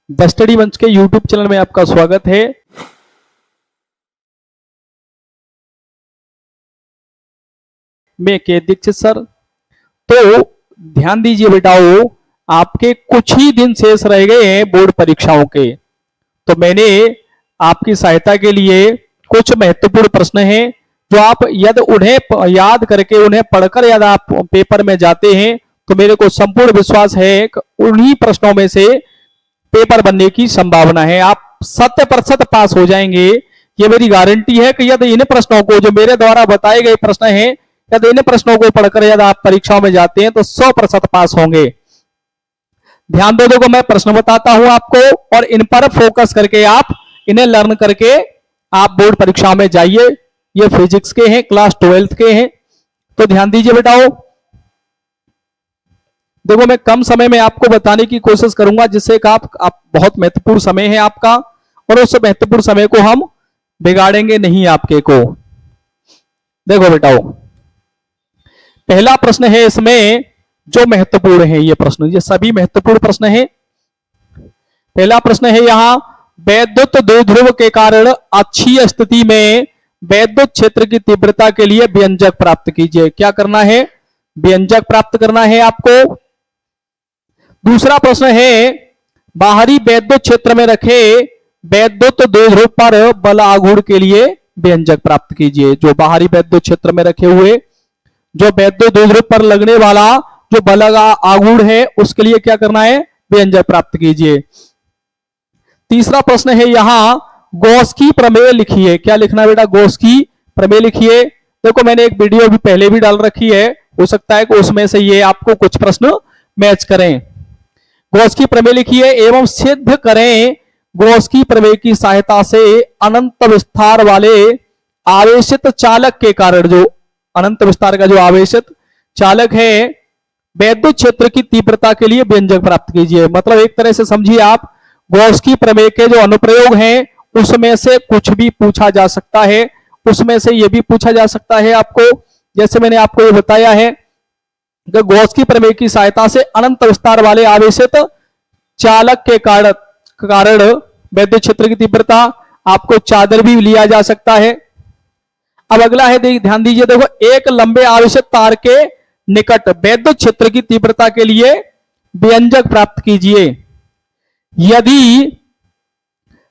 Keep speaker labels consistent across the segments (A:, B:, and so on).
A: The study मंच के YouTube channel में आपका स्वागत है। मैं के दीक्षित सर। तो ध्यान दीजिए बेटाओ, आपके कुछ ही दिन शेष रह गए हैं बोर्ड परीक्षाओं के। तो मैंने आपकी सहायता के लिए कुछ महत्वपूर्ण प्रश्न हैं जो आप यदि उन्हें याद करके उन्हें पढ़कर यदि आप पेपर में जाते हैं तो मेरे को संपूर्ण विश्वास है कि उन्हीं प्रश्नों में से पेपर बनने की संभावना है। आप 100% पास हो जाएंगे, ये मेरी गारंटी है कि यदि इन प्रश्नों को, जो मेरे द्वारा बताए गए प्रश्न हैं, यदि इन प्रश्नों को पढ़कर यदि आप परीक्षाओं में जाते हैं तो 100% पास होंगे। ध्यान दो, देखो मैं प्रश्न बताता हूं आपको और इन पर फोकस करके आप इन्हें लर्न करके आप बोर्ड परीक्षाओं में जाइए। ये फिजिक्स के हैं, क्लास 12th के हैं। तो ध्यान दीजिए बेटाओ, देखो मैं कम समय में आपको बताने की कोशिश करूंगा जिससे कि आप बहुत महत्वपूर्ण समय है आपका, और उस महत्वपूर्ण समय को हम बिगाड़ेंगे नहीं आपके को। देखो बेटाओ, पहला प्रश्न है इसमें जो महत्वपूर्ण है, ये प्रश्न, ये सभी महत्वपूर्ण प्रश्न है। पहला प्रश्न है यहां, वैद्युत द्विध्रुव के कारण अक्षीय स्थिति में वैद्युत क्षेत्र की तीव्रता के लिए व्यंजक प्राप्त कीजिए। क्या करना है? व्यंजक प्राप्त करना है आपको। दूसरा प्रश्न है, बाहरी वैद्युत क्षेत्र में रखे वैद्युत द्विध्रुव पर बल आघूर्ण के लिए व्यंजक प्राप्त कीजिए। जो बाहरी वैद्युत क्षेत्र में रखे हुए जो वैद्युत द्विध्रुव पर लगने वाला जो बल आघूर्ण है उसके लिए क्या करना है? व्यंजक प्राप्त कीजिए। तीसरा प्रश्न है यहां, गॉस की प्रमेय लिखिए। क्या लिखना है बेटा? गॉस की प्रमेय लिखिए। देखो मैंने एक वीडियो भी पहले भी डाल रखी है, हो सकता है कि उसमें से ये आपको कुछ प्रश्न मैच करें। गॉस की प्रमेय लिखिए एवं सिद्ध करें गॉस की प्रमेय की सहायता से अनंत विस्तार वाले आवेशित चालक के कारण, जो अनंत विस्तार का जो आवेशित चालक है, वैद्युत क्षेत्र की तीव्रता के लिए व्यंजक प्राप्त कीजिए। मतलब एक तरह से समझिए आप, गॉस की प्रमेय के जो अनुप्रयोग हैं उसमें से कुछ भी पूछा जा सकता है। उसमें से यह भी पूछा जा सकता है आपको, जैसे मैंने आपको ये बताया है कि गॉस की प्रमेय की सहायता से अनंत विस्तार वाले आवेशित चालक के कारण वैद्युत क्षेत्र की तीव्रता, आपको चादर भी लिया जा सकता है। अब अगला है, ध्यान दीजिए, देखो एक लंबे आवेशित तार के निकट वैद्युत क्षेत्र की तीव्रता के लिए व्यंजक प्राप्त कीजिए। यदि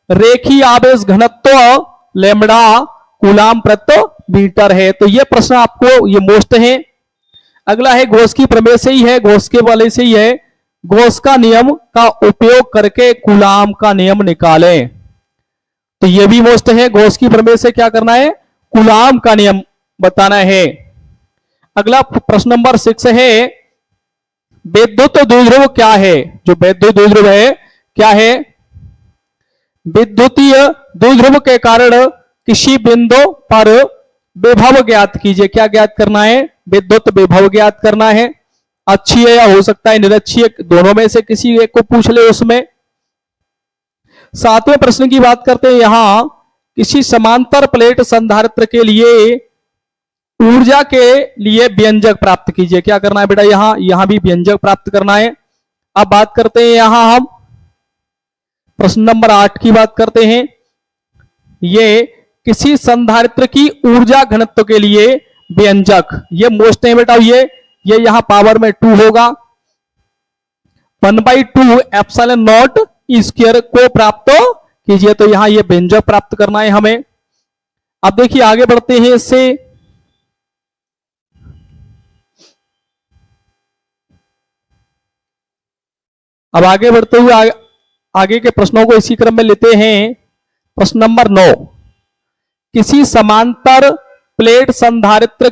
A: रेखीय आवेश घनत्व लैम्ब्डा कूलाम प्रति मीटर है, तो यह प्रश्न आपको ये मोस्ट है। अगला है, गॉस की प्रमेय से ही है, गॉस के वाले से ही है, गॉस का नियम का उपयोग करके कूलाम का नियम निकालें। तो यह भी मोस्ट है। गॉस की प्रमेय से क्या करना है? कूलाम का नियम बताना है। अगला प्रश्न नंबर 6 है, वैद्युत द्विध्रुव क्या है? जो वैद्युत द्विध्रुव है क्या है? विद्युतीय द्विध्रुव के कारण किसी बिंदु पर विभव ज्ञात कीजिए। क्या ज्ञात करना है? विद्युत विभव ज्ञात करना है। अक्षीय या हो सकता है निरक्षीय, दोनों में से किसी एक को पूछ ले उसमें। 7वें प्रश्न की बात करते हैं यहां, किसी समांतर प्लेट संधारित्र के लिए ऊर्जा के लिए व्यंजक प्राप्त कीजिए। क्या करना है बेटा? यहां भी व्यंजक प्राप्त करना है। अब बात करते हैं यहां हम प्रश्न नंबर 8 की बात करते हैं। ये किसी संधारित्र की ऊर्जा घनत्व के लिए व्यंजक, ये मोस्ट है बेटा। ये यहां पावर में 2 होगा। 1/2 एप्सिलॉन नॉट स्क्वायर को प्राप्त कीजिए। तो यहां ये व्यंजक प्राप्त करना है हमें। अब देखिए आगे बढ़ते हैं इससे। अब आगे बढ़ते हुए आगे के प्रश्नों को इसी क्रम में लेते हैं। प्रश्न नंबर 9, किसी समांतर प्लेट संधारित्र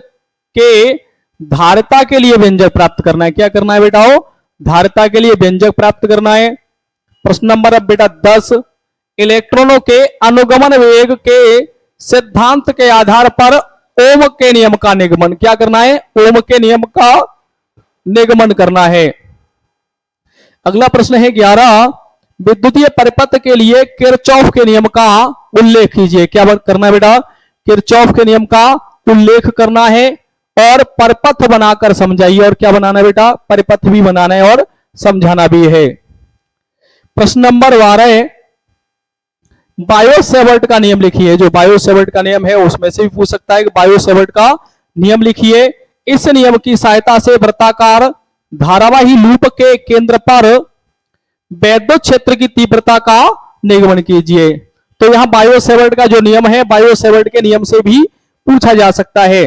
A: के धारिता के लिए व्यंजक प्राप्त करना है। क्या करना है बेटा? धारिता के लिए व्यंजक प्राप्त करना है। प्रश्न नंबर अब बेटा 10, इलेक्ट्रॉनों के अनुगमन वेग के सिद्धांत के आधार पर ओम के नियम का निगमन। क्या करना है? ओम के नियम का निगमन करना है। अगला प्रश्न है 11, विद्युतीय परिपथ के लिए किरचॉफ के नियम का उल्लेख कीजिए। क्या करना है बेटा? किरचॉफ के नियम का उल्लेख करना है और परिपथ बनाकर समझाइए। और क्या बनाना है बेटा? परिपथ भी बनाना है और समझाना भी है। प्रश्न नंबर 12, बायो-सेवर्ट का नियम लिखिए। जो बायो-सेवर्ट का नियम है उसमें से भी पूछ सकता है कि बायो-सेवर्ट का नियम लिखिए। इस नियम की सहायता से वृत्ताकार धारावाही लूप के केंद्र पर वैद्युत क्षेत्र की तीव्रता का निगमन कीजिए। तो यहां बायो-सेवर्ट का जो नियम है, बायो-सेवर्ट के नियम से भी पूछा जा सकता है।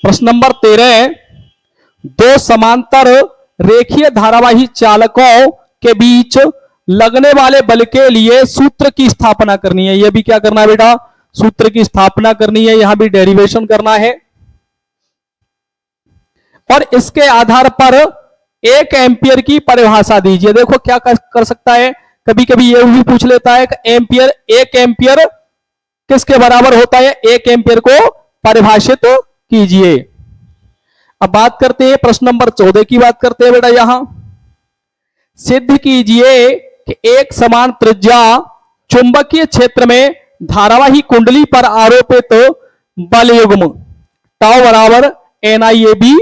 A: प्रश्न नंबर 13, दो समांतर रेखीय धारावाही चालकों के बीच लगने वाले बल के लिए सूत्र की स्थापना करनी है। यह भी क्या करना है बेटा, सूत्र की स्थापना करनी है, यहां भी डेरिवेशन करना है। और इसके आधार पर 1 एम्पियर की परिभाषा दीजिए। देखो क्या कर सकता है, कभी कभी यह भी पूछ लेता है कि एम्पियर, 1 एम्पियर किसके बराबर होता है, 1 एम्पियर को परिभाषित कीजिए। अब बात करते हैं प्रश्न नंबर 14 की बात करते हैं बेटा। यहां सिद्ध कीजिए कि एक समान त्रिज्या चुंबकीय क्षेत्र में धारावाही कुंडली पर आरोपित बल युग्म टाउ बराबर NIAB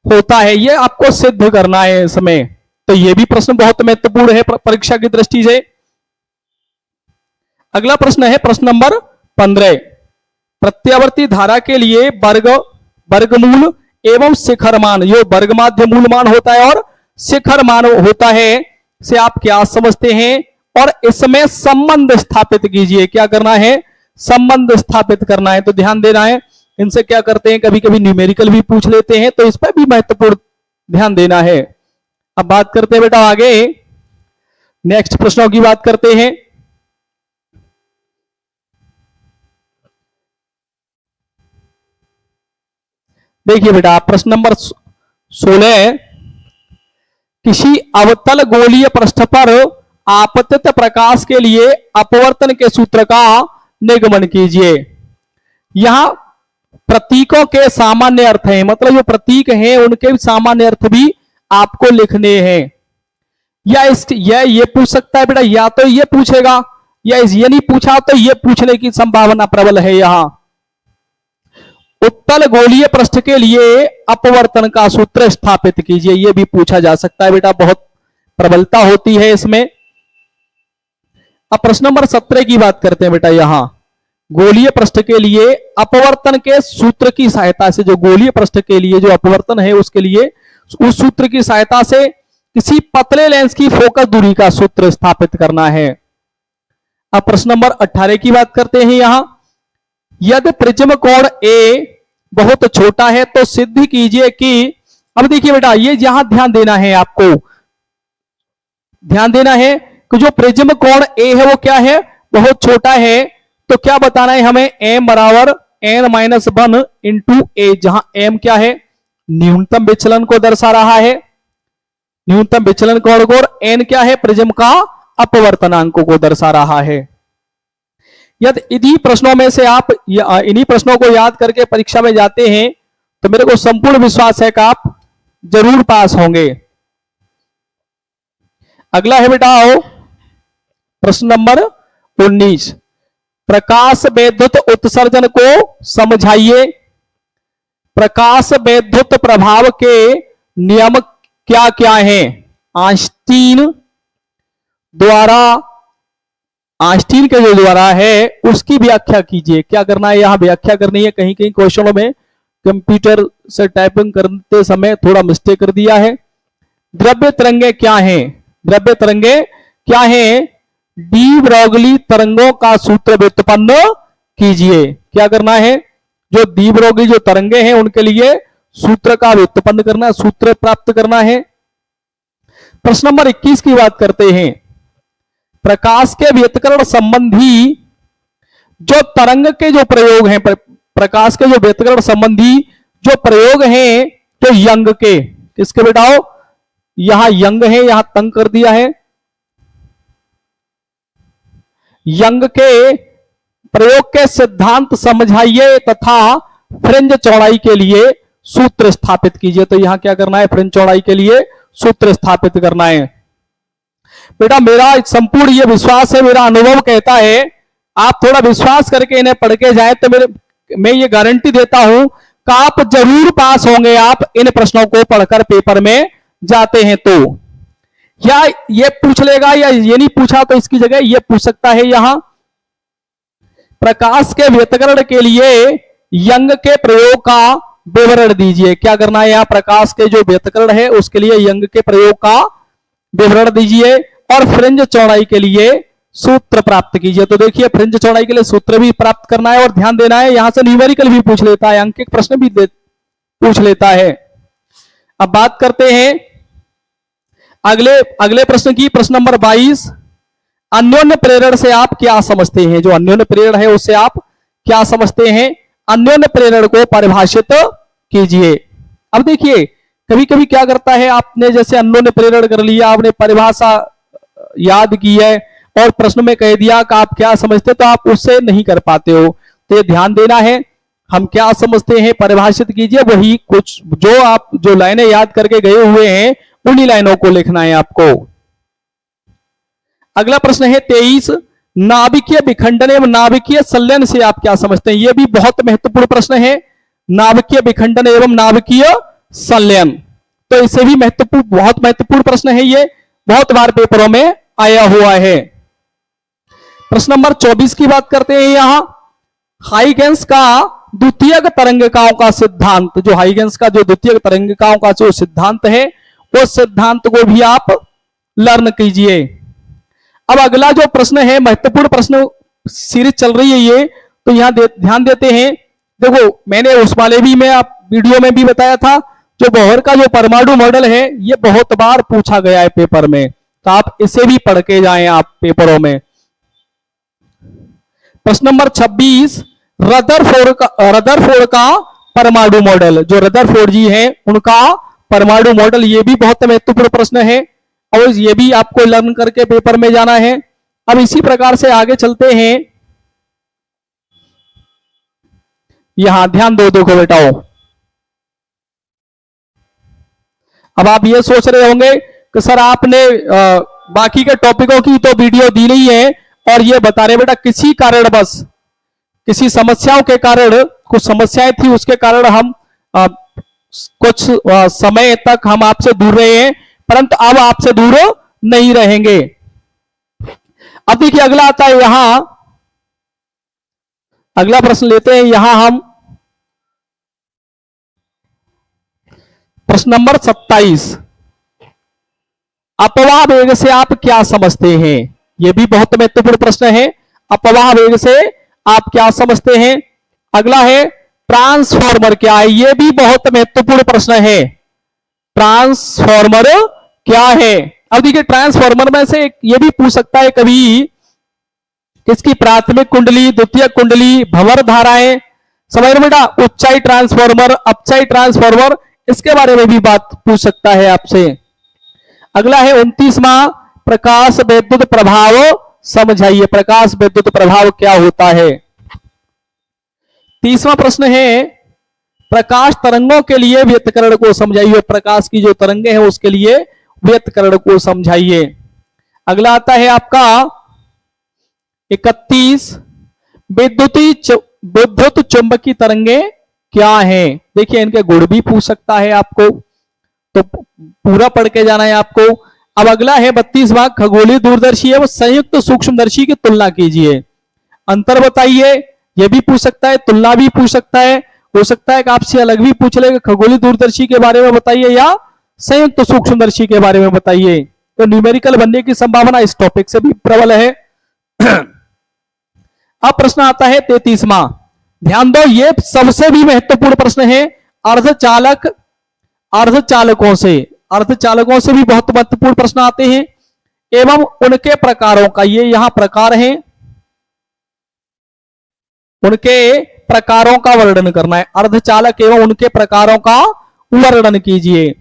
A: होता है। यह आपको सिद्ध करना है इसमें। तो यह भी प्रश्न बहुत महत्वपूर्ण है परीक्षा की दृष्टि से। अगला प्रश्न है प्रश्न नंबर 15, प्रत्यावर्ती धारा के लिए वर्गमूल एवं शिखर मान, जो वर्ग माध्य मूल मान होता है और शिखर मान होता है, से आप क्या समझते हैं। और इसमें संबंध स्थापित कीजिए। क्या करना है, संबंध स्थापित करना है। तो ध्यान देना है, इनसे क्या करते हैं, कभी कभी न्यूमेरिकल भी पूछ लेते हैं, तो इस पर भी महत्वपूर्ण ध्यान देना है। अब बात करते हैं बेटा आगे, नेक्स्ट प्रश्नों की बात करते हैं। देखिए बेटा प्रश्न नंबर 16, किसी अवतल गोलीय पृष्ठ पर आपतित प्रकाश के लिए अपवर्तन के सूत्र का निगमन कीजिए। यहां प्रतीकों के सामान्य अर्थ हैं, मतलब जो प्रतीक हैं उनके सामान्य अर्थ भी आपको लिखने हैं। या ये पूछ सकता है बेटा, या तो ये पूछेगा, या ये नहीं पूछा तो ये पूछने की संभावना प्रबल है। यहां उत्तल गोलीय पृष्ठ के लिए अपवर्तन का सूत्र स्थापित कीजिए, यह भी पूछा जा सकता है बेटा, बहुत प्रबलता होती है इसमें। अब प्रश्न नंबर 17 की बात करते हैं बेटा। यहां गोलीय पृष्ठ के लिए अपवर्तन के सूत्र की सहायता से, जो गोलीय पृष्ठ के लिए जो अपवर्तन है उसके लिए उस सूत्र की सहायता से किसी पतले लेंस की फोकस दूरी का सूत्र स्थापित करना है। अब प्रश्न नंबर 18 की बात करते हैं। यहां यदि प्रिज्म कोण A बहुत छोटा है तो सिद्ध कीजिए कि, अब देखिए बेटा ये यहां ध्यान देना है, आपको ध्यान देना है कि जो प्रिज्म कोण A है वो क्या है, बहुत छोटा है। तो क्या बताना है हमें, m बराबर n-1 इंटू A, जहां m क्या है, न्यूनतम विचलन को दर्शा रहा है, न्यूनतम विचलन कोण को, और n क्या है, प्रिज्म का अपवर्तनांक को दर्शा रहा है। यदि इन्हीं प्रश्नों में से आप इन्हीं प्रश्नों को याद करके परीक्षा में जाते हैं तो मेरे को संपूर्ण विश्वास है कि आप जरूर पास होंगे। अगला है बेटा आओ प्रश्न नंबर 19, प्रकाश वैद्युत उत्सर्जन को समझाइए। प्रकाश वैद्युत प्रभाव के नियम क्या क्या हैं, आइंस्टीन के जो द्वारा है उसकी व्याख्या कीजिए। क्या करना है, यहां व्याख्या करनी है। कहीं कहीं क्वेश्चनों में कंप्यूटर से टाइपिंग करते समय थोड़ा मिस्टेक कर दिया है। द्रव्य तरंगे क्या हैं, द्रव्य तरंगे क्या हैं, डी ब्रोगली तरंगों का सूत्र व्युत्पन्न कीजिए। क्या करना है, जो डी ब्रोगली जो तरंगे हैं उनके लिए सूत्र का व्युत्पन्न करना, सूत्र प्राप्त करना है। प्रश्न नंबर 21 की बात करते हैं। प्रकाश के व्यतिकरण संबंधी जो तरंग के जो प्रयोग हैं, प्रकाश के जो व्यतिकरण संबंधी जो प्रयोग हैं, तो यंग के, किसके बेटाओ, यहां यंग है, यहां तंग कर दिया है, यंग के प्रयोग के सिद्धांत समझाइए तथा फ्रिंज चौड़ाई के लिए सूत्र स्थापित कीजिए। तो यहां क्या करना है, फ्रिंज चौड़ाई के लिए सूत्र स्थापित करना है। बेटा मेरा संपूर्ण ये विश्वास है, मेरा अनुभव कहता है, आप थोड़ा विश्वास करके इन्हें पढ़ के जाए तो मैं ये गारंटी देता हूं कि आप जरूर पास होंगे, आप इन प्रश्नों को पढ़कर पेपर में जाते हैं तो। या ये पूछ लेगा, या ये नहीं पूछा तो इसकी जगह ये पूछ सकता है यहां, प्रकाश के व्यतिकरण के लिए यंग के प्रयोग का विवरण दीजिए। क्या करना है यहां, प्रकाश के जो व्यतिकरण है उसके लिए यंग के प्रयोग का विवरण दीजिए और फ्रिंज चौड़ाई के लिए सूत्र प्राप्त कीजिए। तो देखिए फ्रिंज चौड़ाई के लिए सूत्र भी प्राप्त करना है और ध्यान देना है, यहां से न्यूमेरिकल भी पूछ लेता है, अंकित प्रश्न भी पूछ लेता है। अब बात करते हैं अगले प्रश्न की, प्रश्न नंबर 22। अन्योन्य प्रेरण से आप क्या समझते हैं? जो अन्योन्य प्रेरण है उससे आप क्या समझते हैं? अन्योन्य प्रेरण को परिभाषित कीजिए। अब देखिए कभी कभी क्या करता है, आपने जैसे अन्योन्य प्रेरण कर लिया, आपने परिभाषा याद की है और प्रश्न में कह दिया कि आप क्या समझते, तो आप उससे नहीं कर पाते हो। तो ये ध्यान देना है, हम क्या समझते हैं परिभाषित कीजिए, वही कुछ जो आप जो लाइनें याद करके गए हुए हैं उन्हीं लाइनों को लिखना है आपको। अगला प्रश्न है 23। नाभिकीय विखंडन एवं नाभिकीय संलयन से आप क्या समझते हैं? यह भी बहुत महत्वपूर्ण प्रश्न है, नाभिकीय विखंडन एवं नाभिकीय संलयन। तो इसे भी बहुत महत्वपूर्ण प्रश्न है, ये बहुत बार पेपरों में आया हुआ है। प्रश्न नंबर 24 की बात करते हैं यहां, हाइगेंस का द्वितीयक तरंगिकाओं का सिद्धांत। जो हाइगेंस का जो द्वितीयक तरंगिकाओं का जो सिद्धांत है उस सिद्धांत को भी आप लर्न कीजिए। अब अगला जो प्रश्न है, महत्वपूर्ण प्रश्न सीरीज चल रही है ये, तो यहां ध्यान देते हैं। देखो मैंने उस वाले भी में आप वीडियो में भी बताया था, जो बोहर का जो परमाणु मॉडल है ये बहुत बार पूछा गया है पेपर में, तो आप इसे भी पढ़ के जाएं आप पेपरों में। प्रश्न नंबर 26। रदरफोर्ड का परमाणु मॉडल, जो रदरफोर्ड जी हैं उनका परमाणु मॉडल, ये भी बहुत महत्वपूर्ण प्रश्न है और ये भी आपको लर्न करके पेपर में जाना है। अब इसी प्रकार से आगे चलते हैं, यहां ध्यान दो, देखो बेटाओ। अब आप ये सोच रहे होंगे कि सर आपने बाकी के टॉपिकों की तो वीडियो दी नहीं है और ये बता रहे बेटा किसी कारण बस किसी समस्याओं के कारण, कुछ समस्याएं थी उसके कारण हम कुछ समय तक हम आपसे दूर रहे हैं, परंतु अब आपसे दूर नहीं रहेंगे। अब देखिए अगला आता है, यहां अगला प्रश्न लेते हैं। यहां हम प्रश्न नंबर 27। अपवाह वेग से आप क्या समझते हैं? यह भी बहुत महत्वपूर्ण प्रश्न है, अपवाह वेग से आप क्या समझते हैं? अगला है ट्रांसफॉर्मर क्या है? यह भी बहुत महत्वपूर्ण प्रश्न है, ट्रांसफॉर्मर क्या है? अब देखिए ट्रांसफॉर्मर में से यह भी पूछ सकता है कभी, किसकी प्राथमिक कुंडली, द्वितीय कुंडली, भंवर धाराएं, समझ रहे बेटा, उच्चाई ट्रांसफॉर्मर, अपचाई ट्रांसफॉर्मर, इसके बारे में भी बात पूछ सकता है आपसे। अगला है 29वां, प्रकाश विद्युत प्रभाव समझाइए, प्रकाश विद्युत प्रभाव क्या होता है? 30वां प्रश्न है प्रकाश तरंगों के लिए व्यतिकरण को समझाइए, प्रकाश की जो तरंगे हैं उसके लिए व्यतिकरण को समझाइए। अगला आता है आपका 31, विद्युत चुंबकीय तरंगे क्या है? देखिए इनके गुण भी पूछ सकता है आपको, तो पूरा पढ़ के जाना है आपको। अब अगला है 32वां, खगोलीय दूरदर्शी एवं संयुक्त सूक्ष्मदर्शी की तुलना कीजिए, अंतर बताइए। यह भी पूछ सकता है, तुलना भी पूछ सकता है, हो सकता है कि आपसे अलग भी पूछ लेगा, खगोलीय दूरदर्शी के बारे में बताइए या संयुक्त सूक्ष्मदर्शी के बारे में बताइए। तो न्यूमेरिकल बनने की संभावना इस टॉपिक से भी प्रबल है। अब प्रश्न आता है 33वां, ध्यान दो ये सबसे भी महत्वपूर्ण प्रश्न है, अर्धचालकों से भी बहुत महत्वपूर्ण प्रश्न आते हैं एवं उनके प्रकारों का, ये यहां प्रकार हैं, उनके प्रकारों का वर्णन करना है। अर्धचालक एवं उनके प्रकारों का वर्णन कीजिए।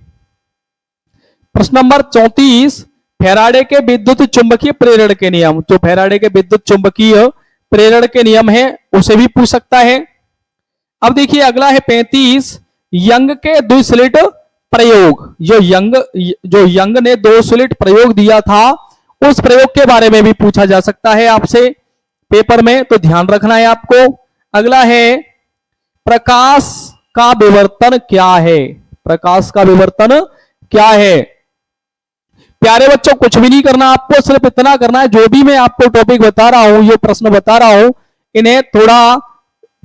A: प्रश्न नंबर 34, फैराडे के विद्युत चुंबकीय प्रेरण के नियम, जो फैराडे के विद्युत चुंबकीय प्रेरण के नियम है उसे भी पूछ सकता है। अब देखिए अगला है 35, यंग के द्विस्लिट प्रयोग, जो यंग ने दो स्लिट प्रयोग दिया था उस प्रयोग के बारे में भी पूछा जा सकता है आपसे पेपर में, तो ध्यान रखना है आपको। अगला है प्रकाश का विवर्तन क्या है? प्रकाश का विवर्तन क्या है? प्यारे बच्चों कुछ भी नहीं करना, आपको सिर्फ इतना करना है, जो भी मैं आपको टॉपिक बता रहा हूं, ये प्रश्न बता रहा हूं, इन्हें थोड़ा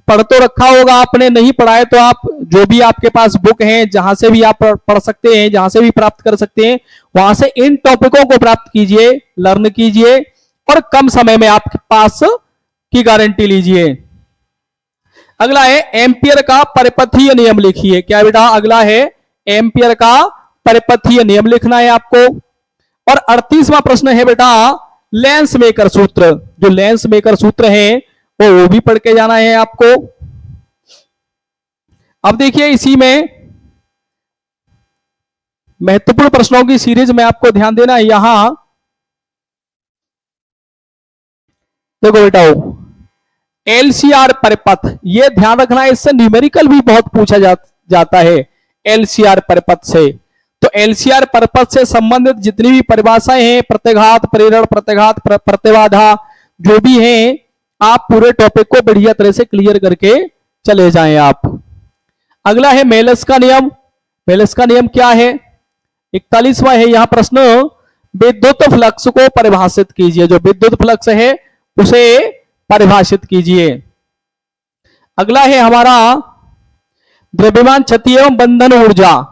A: पढ़ तो रखा होगा आपने, नहीं पढ़ाए तो आप जो भी आपके पास बुक है, जहां से भी आप पढ़ सकते हैं, जहां से भी प्राप्त कर सकते हैं, वहां से इन टॉपिकों को प्राप्त कीजिए, लर्न कीजिए और कम समय में आपके पास की गारंटी लीजिए। अगला है एम्पियर का परिपथीय नियम लिखिए। क्या बेटा? अगला है एम्पियर का परिपथीय नियम लिखना है आपको। और 38वां प्रश्न है बेटा लेंस मेकर सूत्र। जो लेंस मेकर सूत्र है वो भी पढ़ के जाना है आपको। अब देखिए इसी में महत्वपूर्ण प्रश्नों की सीरीज में आपको ध्यान देना है। यहां देखो बेटा एलसीआर परिपथ, ये ध्यान रखना है, इससे न्यूमेरिकल भी बहुत पूछा जाता है एलसीआर परिपथ से। तो एलसीआर परिपथ से संबंधित जितनी भी परिभाषाएं हैं, प्रत्यघात, प्रेरण, प्रत्यघात, प्रतिबाधा, जो भी हैं, आप पूरे टॉपिक को बढ़िया तरह से क्लियर करके चले जाएं आप। अगला है मेलस का नियम। मेलस का नियम क्या है? 41वां है यहां प्रश्न, विद्युत फ्लक्स को परिभाषित कीजिए। जो विद्युत फ्लक्स है उसे परिभाषित कीजिए। अगला है हमारा द्रव्यमान क्षति एवं बंधन ऊर्जा।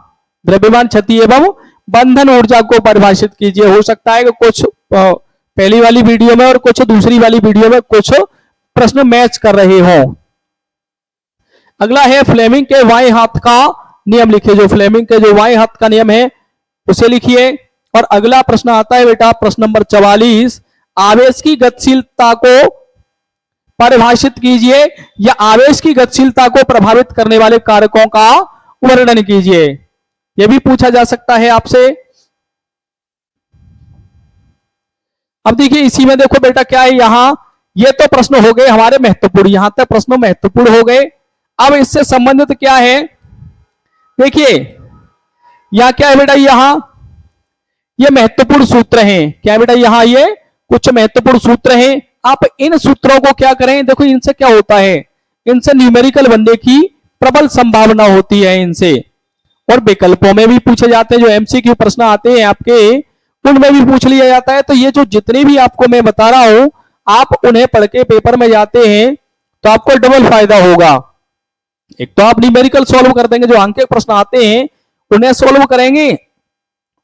A: द्रव्यमान क्षति एवं बंधन ऊर्जा को परिभाषित कीजिए। हो सकता है कि कुछ पहली वाली वीडियो में और कुछ दूसरी वाली वीडियो में कुछ प्रश्न मैच कर रहे हो। अगला है फ्लेमिंग के बाएं हाथ का नियम लिखिए। जो फ्लेमिंग के जो बाएं हाथ का नियम है उसे लिखिए। और अगला प्रश्न आता है बेटा प्रश्न नंबर 44, आवेश की गतिशीलता को परिभाषित कीजिए या आवेश की गतिशीलता को प्रभावित करने वाले कारकों का वर्णन कीजिए। यह भी पूछा जा सकता है आपसे। अब देखिए इसी में देखो बेटा क्या है, यहां ये तो प्रश्न हो गए हमारे महत्वपूर्ण, यहां तक प्रश्न महत्वपूर्ण हो गए। अब इससे संबंधित क्या है, देखिए यहां क्या है बेटा, यहां ये महत्वपूर्ण सूत्र हैं। क्या है बेटा? यहां ये कुछ महत्वपूर्ण सूत्र हैं। आप इन सूत्रों को क्या करें, देखो इनसे क्या होता है, इनसे न्यूमेरिकल बनने की प्रबल संभावना होती है इनसे। और विकल्पों में भी पूछे जाते हैं, जो एमसीक्यू प्रश्न आते हैं आपके उनमें भी पूछ लिया जाता है। तो ये जो जितने भी आपको मैं बता रहा हूं, आप उन्हें पढ़ के पेपर में जाते हैं तो आपको डबल फायदा होगा। एक तो आप न्यूमेरिकल सॉल्व कर देंगे, जो अंक के प्रश्न आते हैं उन्हें सॉल्व करेंगे,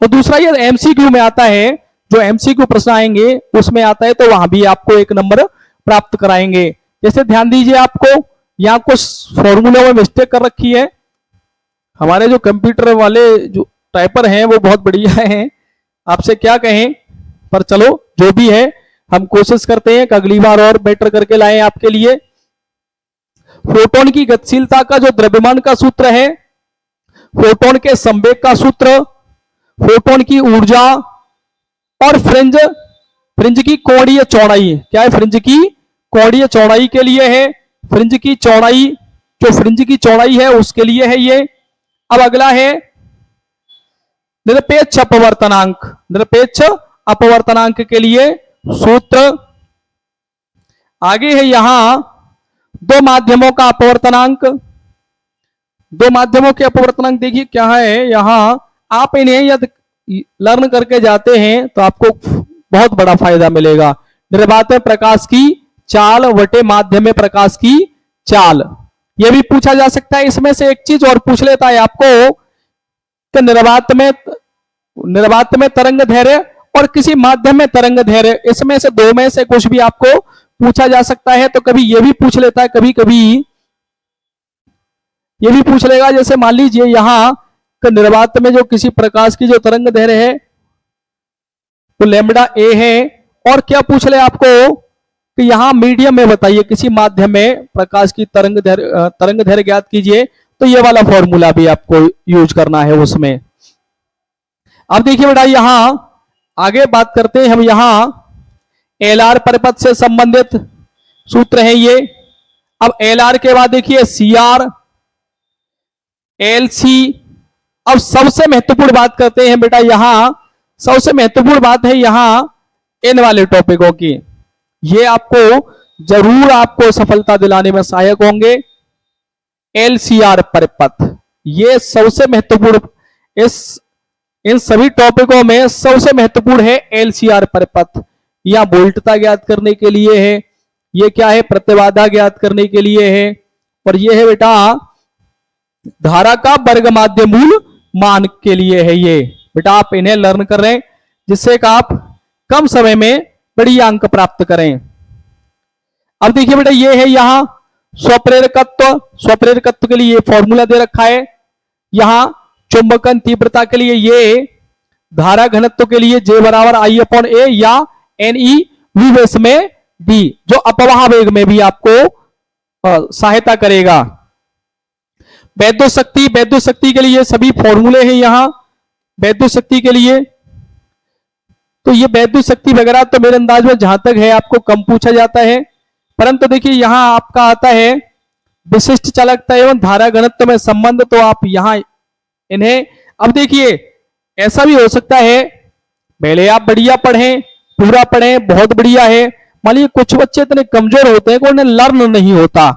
A: और दूसरा ये एमसीक्यू में आता है, जो एमसीक्यू प्रश्न आएंगे उसमें आता है तो वहां भी आपको एक नंबर प्राप्त कराएंगे। जैसे ध्यान दीजिए, आपको यहां कुछ फॉर्मूला में मिस्टेक कर रखी है। हमारे जो कंप्यूटर वाले जो टाइपर हैं वो बहुत बढ़िया हैं, आपसे क्या कहें, पर चलो जो भी है हम कोशिश करते हैं कि अगली बार और बेटर करके लाएं आपके लिए। फोटोन की गतिशीलता का जो द्रव्यमान का सूत्र है, फोटोन के संवेग का सूत्र, फोटोन की ऊर्जा और फ्रिंज, फ्रिंज की कोणीय चौड़ाई। क्या है? फ्रिंज की कोणीय चौड़ाई के लिए है। फ्रिंज की चौड़ाई, जो फ्रिंज की चौड़ाई है उसके लिए है ये। अब अगला है निरपेक्ष अपवर्तनांक। निरपेक्ष अपवर्तनांक के लिए सूत्र आगे है यहां दो माध्यमों का अपवर्तनांक। दो माध्यमों के अपवर्तनांक देखिए क्या है, यहां आप इन्हें यदि लर्न करके जाते हैं तो आपको बहुत बड़ा फायदा मिलेगा। निर्वात में प्रकाश की चाल वटे माध्यम में प्रकाश की चाल, यह भी पूछा जा सकता है। इसमें से एक चीज और पूछ लेता है आपको कि निर्वात में तरंग धैर्य और किसी माध्यम में तरंग धैर्य, इसमें से दो में से कुछ भी आपको पूछा जा सकता है। तो कभी यह भी पूछ लेता है, कभी कभी यह भी पूछ लेगा। जैसे मान लीजिए यहां निर्वात में जो किसी प्रकाश की जो तरंग धैर्य है वो लैम्बडा ए है, और क्या पूछ ले आपको कि यहां मीडियम में बताइए किसी माध्यम में प्रकाश की तरंग धैर्य ज्ञात कीजिए, तो ये वाला फॉर्मूला भी आपको यूज करना है उसमें। अब देखिए बेटा यहां आगे बात करते हैं हम, यहां एलआर परिपथ से संबंधित सूत्र है ये। अब एलआर के बाद देखिए सीआर, एलसी। अब सबसे महत्वपूर्ण बात करते हैं बेटा, यहां सबसे महत्वपूर्ण बात है यहां इन वाले टॉपिकों की। ये आपको जरूर आपको सफलता दिलाने में सहायक होंगे। एलसीआर परिपथ ये सबसे महत्वपूर्ण, इस इन सभी टॉपिकों में सबसे महत्वपूर्ण है एलसीआर परिपथ, या वोल्टता ज्ञात करने के लिए है, ये क्या है प्रतिबाधा ज्ञात करने के लिए है, और ये है बेटा धारा का वर्ग माध्य मूल मान के लिए है। ये बेटा आप इन्हें लर्न कर रहे हैं जिससे कि आप कम समय में बड़ी अंक प्राप्त करें। अब देखिए बेटा ये है यहां स्वप्रेरकत्व के लिए ये फॉर्मूला दे रखा है, यहां चुंबकन तीव्रता के लिए ये, धारा घनत्व के लिए J बराबर I/A या NE V बेस में D, जो अपवाह वेग में भी आपको सहायता करेगा। वैद्युत शक्ति के लिए सभी फॉर्मूले हैं यहां वैद्युत शक्ति के लिए। तो ये वैद्युत शक्ति वगैरह तो मेरे अंदाज में जहां तक है आपको कम पूछा जाता है, परंतु देखिए यहां आपका आता है विशिष्ट चालकता एवं धारा घनत्व में संबंध, तो आप यहां इन्हें, अब देखिए ऐसा भी हो सकता है पहले आप बढ़िया पढ़ें, पूरा पढ़ें, बहुत बढ़िया है, मान लीजिए कुछ बच्चे इतने कमजोर होते हैं कि उन्हें लर्न नहीं होता,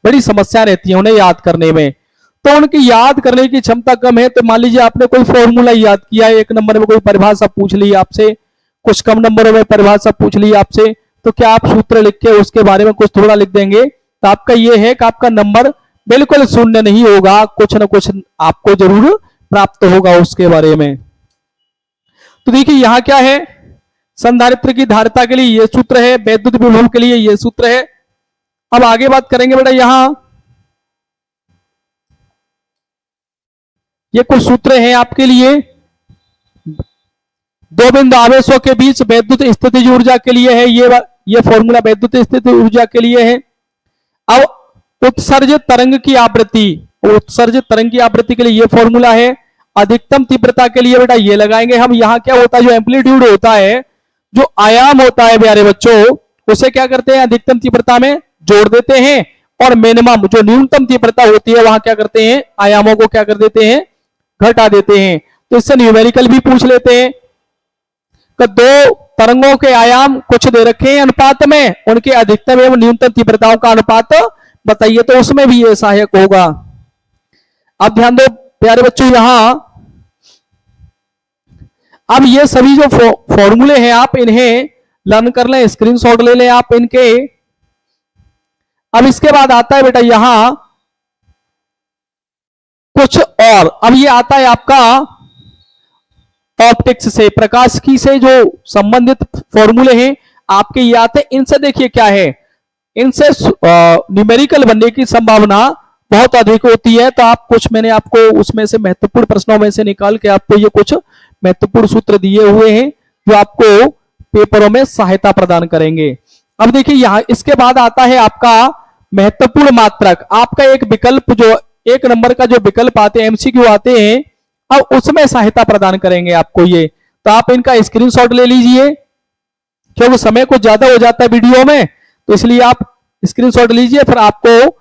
A: बड़ी समस्या रहती है उन्हें याद करने में, तो उनकी याद करने की क्षमता कम है। तो मान लीजिए आपने कोई फॉर्मूला याद किया है, एक नंबर में कोई परिभाषा पूछ ली आपसे, कुछ कम नंबरों में परिभाषा पूछ ली आपसे, तो क्या आप सूत्र लिख के उसके बारे में कुछ थोड़ा लिख देंगे, तो आपका ये है कि आपका नंबर बिल्कुल शून्य नहीं होगा, कुछ ना कुछ आपको जरूर प्राप्त होगा उसके बारे में। तो देखिए यहां क्या है, संधारित्र की धारिता के लिए ये सूत्र है, वैद्युत विभव के लिए ये सूत्र है। अब आगे बात करेंगे बेटा, यहां ये कुछ सूत्र हैं आपके लिए, दो बिंदु आवेशों के बीच वैद्युत स्थितिज ऊर्जा के लिए है, ये फॉर्मूला वैद्युत स्थितिज ऊर्जा के लिए है। अब उत्सर्जित तरंग की आवृत्ति के लिए ये फॉर्मूला है। अधिकतम तीव्रता के लिए बेटा ये लगाएंगे हम, यहां क्या होता है जो एम्पलीट्यूड होता है, जो आयाम होता है प्यारे बच्चों, उसे क्या करते हैं अधिकतम तीव्रता में जोड़ देते हैं, और मिनिमम जो न्यूनतम तीव्रता होती है वहां क्या करते हैं आयामों को क्या कर देते हैं घटा देते हैं। तो इससे न्यूमेरिकल भी पूछ लेते हैं कि दो तरंगों के आयाम कुछ दे रखे हैं अनुपात में, उनके अधिकतम एवं न्यूनतम तीव्रताओं का अनुपात बताइए, तो उसमें भी ये सहायक होगा। अब ध्यान दो प्यारे बच्चों, यहां अब ये सभी जो फॉर्मूले हैं आप इन्हें लर्न कर लें, स्क्रीनशॉट ले लें आप इनके। अब इसके बाद आता है बेटा यहां कुछ और, अब ये आता है आपका ऑप्टिक्स से, प्रकाशिकी से जो संबंधित फॉर्मूले हैं आपके ये आते हैं। इनसे देखिए क्या है, इनसे न्यूमेरिकल बनने की संभावना बहुत अधिक होती है, तो आप कुछ मैंने आपको उसमें से महत्वपूर्ण प्रश्नों में से निकाल के आपको ये कुछ महत्वपूर्ण सूत्र दिए हुए हैं जो आपको पेपरों में सहायता प्रदान करेंगे। अब देखिए यहां इसके बाद आता है आपका महत्वपूर्ण मात्रक, आपका एक विकल्प जो एक नंबर का जो विकल्प आते हैं एमसीक्यू आते हैं, अब उसमें सहायता प्रदान करेंगे आपको ये, तो आप इनका स्क्रीनशॉट ले लीजिए क्योंकि समय कुछ ज्यादा हो जाता है वीडियो में, तो इसलिए आप स्क्रीनशॉट लीजिए। फिर आपको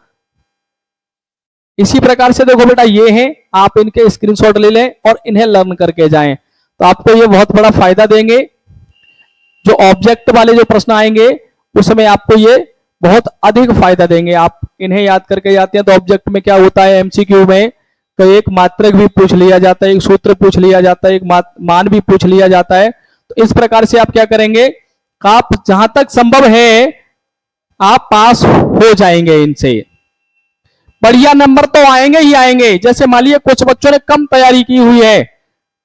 A: इसी प्रकार से देखो बेटा ये हैं, आप इनके स्क्रीनशॉट ले लें और इन्हें लर्न करके जाएं, तो आपको ये बहुत बड़ा फायदा देंगे। जो ऑब्जेक्ट वाले जो प्रश्न आएंगे उसमें आपको ये बहुत अधिक फायदा देंगे। आप इन्हें याद करके जाते हैं तो ऑब्जेक्ट में क्या होता है एमसीक्यू में, तो एक मात्रक भी पूछ लिया जाता है, एक सूत्र पूछ लिया जाता है, एक मान भी पूछ लिया जाता है। तो इस प्रकार से आप क्या करेंगे, आप जहां तक संभव है आप पास हो जाएंगे इनसे, बढ़िया नंबर तो आएंगे ही आएंगे। जैसे मान लीजिए कुछ बच्चों ने कम तैयारी की हुई है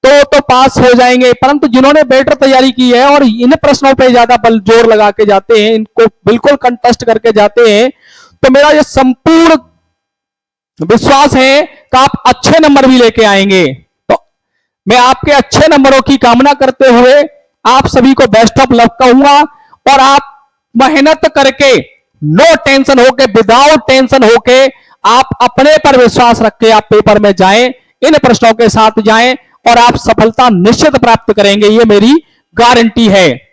A: तो पास हो जाएंगे, परंतु जिन्होंने बेटर तैयारी की है और इन प्रश्नों पे ज्यादा बल जोर लगा के जाते हैं, इनको बिल्कुल कंटेस्ट करके जाते हैं, तो मेरा ये संपूर्ण विश्वास है कि आप अच्छे नंबर भी लेके आएंगे। तो मैं आपके अच्छे नंबरों की कामना करते हुए आप सभी को बेस्ट ऑफ लक कहूंगा, और आप मेहनत करके नो टेंशन होके, विदाउट टेंशन होके, आप अपने पर विश्वास रख के आप पेपर में जाएं, इन प्रश्नों के साथ जाएं और आप सफलता निश्चित प्राप्त करेंगे, ये मेरी गारंटी है।